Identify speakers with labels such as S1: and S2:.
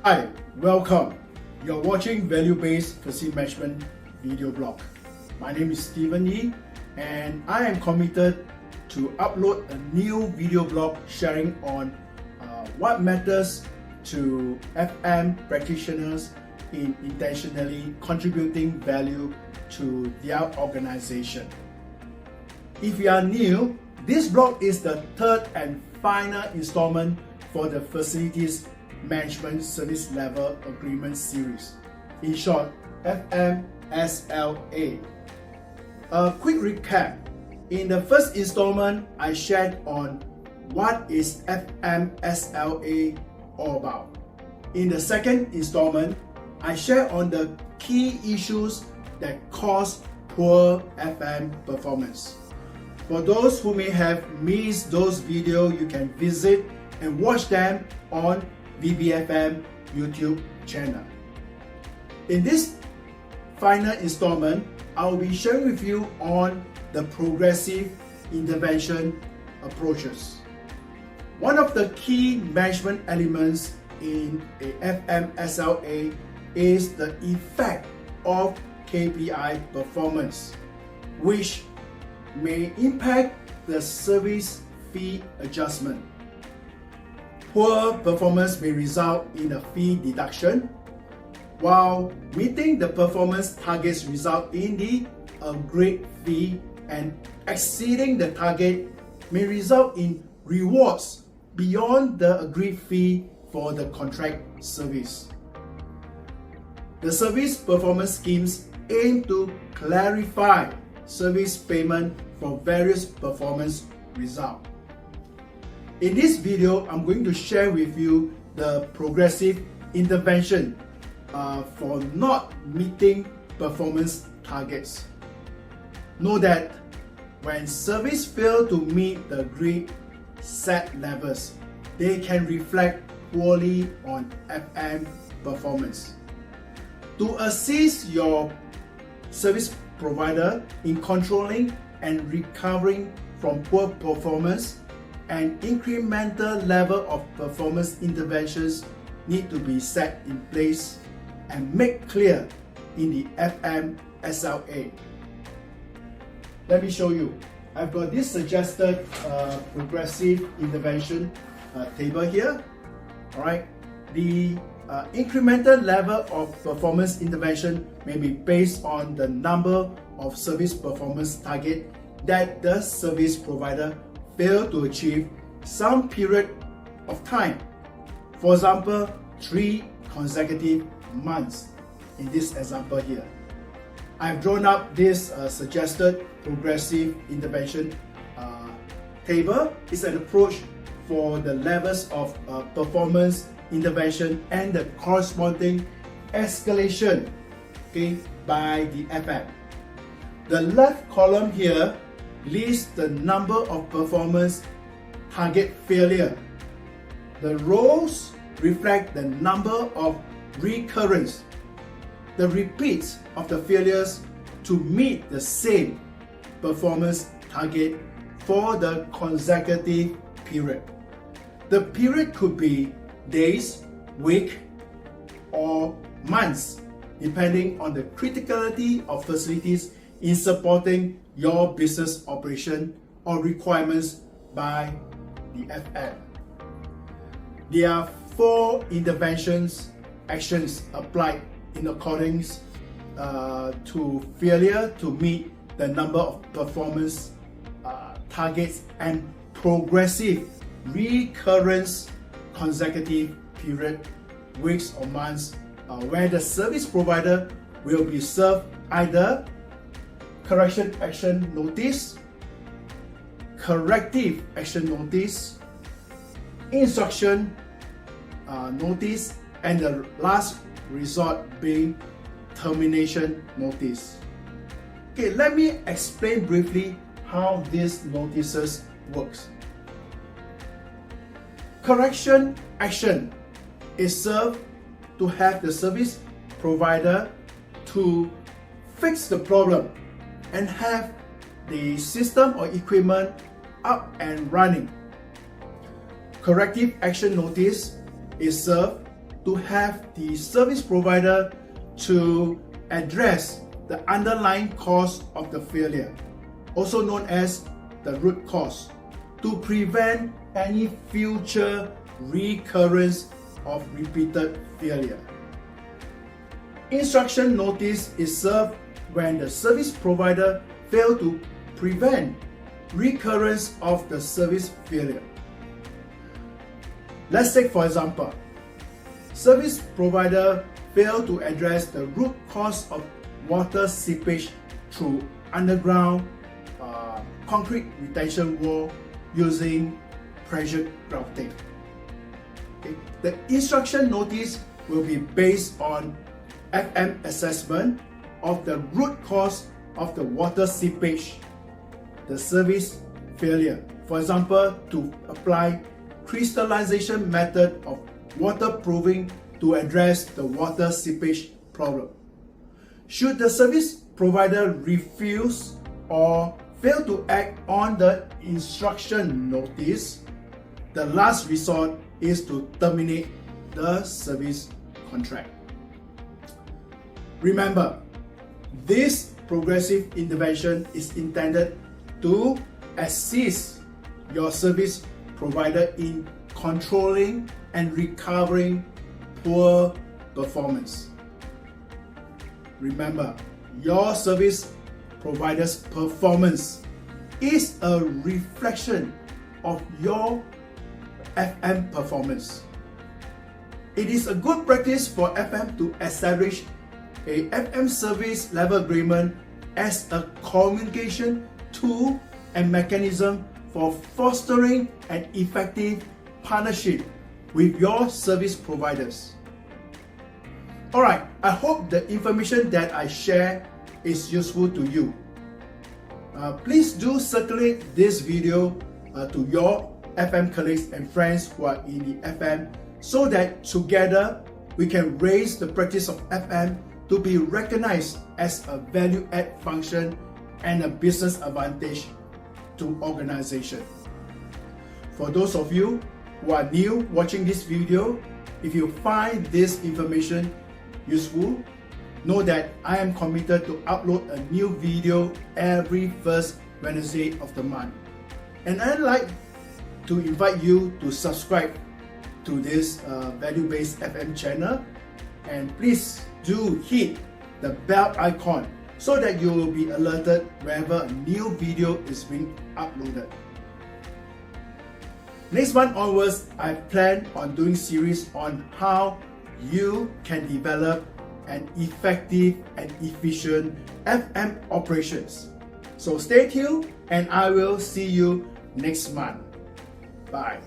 S1: Hi, welcome. You're watching Value-Based Facility Management video blog. My name is Stephen Yee and I am committed to upload a new video blog sharing on what matters to FM practitioners in intentionally contributing value to their organization. If you are new, this blog is the third and final installment for the Facilities Management Service Level Agreement series, in short, FM-SLA. A quick recap. In the first installment, I shared on what is FM-SLA all about. In the second installment, I shared on the key issues that cause poor FM performance. For those who may have missed those videos, you can visit and watch them on VBFM YouTube channel. In this final installment, I will be sharing with you on the progressive intervention approaches. One of the key management elements in a FM-SLA is the effect of KPI performance, which may impact the service fee adjustment. Poor performance may result in a fee deduction, while meeting the performance targets result in the agreed fee, and exceeding the target may result in rewards beyond the agreed fee for the contract service. The service performance schemes aim to clarify service payment for various performance results. In this video, I'm going to share with you the progressive intervention for not meeting performance targets. Know that when service fail to meet the agreed set levels, they can reflect poorly on FM performance. To assist your service provider in controlling and recovering from poor performance, an incremental level of performance interventions need to be set in place and made clear in the FM-SLA. Let me show you. I've got this suggested progressive intervention table here. All right. The incremental level of performance intervention may be based on the number of service performance target that the service provider failed to achieve some period of time. For example, 3 consecutive months in this example here. I've drawn up this suggested progressive intervention table. It's an approach for the levels of performance intervention and the corresponding escalation, okay, by the FM. The left column here lists the number of performance target failure. The rows reflect the number of recurrence, the repeats of the failures to meet the same performance target for the consecutive period. The period could be days, week, or months, depending on the criticality of facilities in supporting your business operation or requirements by the FM. There are 4 interventions actions applied in accordance to failure to meet the number of performance targets and progressive recurrence consecutive period, weeks or months, where the service provider will be served either correction action notice, corrective action notice, instruction notice, and the last resort being termination notice. Okay, let me explain briefly how these notices works. Correction action is served to have the service provider to fix the problem and have the system or equipment up and running. Corrective action notice is served to have the service provider to address the underlying cause of the failure, also known as the root cause, to prevent any future recurrence of repeated failure. Instruction notice is served when the service provider fails to prevent recurrence of the service failure. Let's take for example, service provider failed to address the root cause of water seepage through underground concrete retention wall using pressure grouting. Okay. The instruction notice will be based on FM assessment of the root cause of the water seepage, the service failure. For example, to apply crystallization method of waterproofing to address the water seepage problem. Should the service provider refuse or fail to act on the instruction notice, the last resort is to terminate the service contract. Remember, this progressive intervention is intended to assist your service provider in controlling and recovering poor performance. Remember, your service provider's performance is a reflection of your FM performance. It is a good practice for FM to establish a FM service level agreement as a communication tool and mechanism for fostering an effective partnership with your service providers. Alright, I hope the information that I share is useful to you. Please do circulate this video to your FM colleagues and friends who are in the FM so that together we can raise the practice of FM to be recognized as a value-add function and a business advantage to organization. For those of you who are new watching this video, if you find this information useful, know that I am committed to upload a new video every first Wednesday of the month. And I'd like to invite you to subscribe to this value-based FM channel, and please do hit the bell icon so that you will be alerted whenever a new video is being uploaded. Next month onwards, I plan on doing series on how you can develop an effective and efficient FM operations. So stay tuned and I will see you next month. Bye.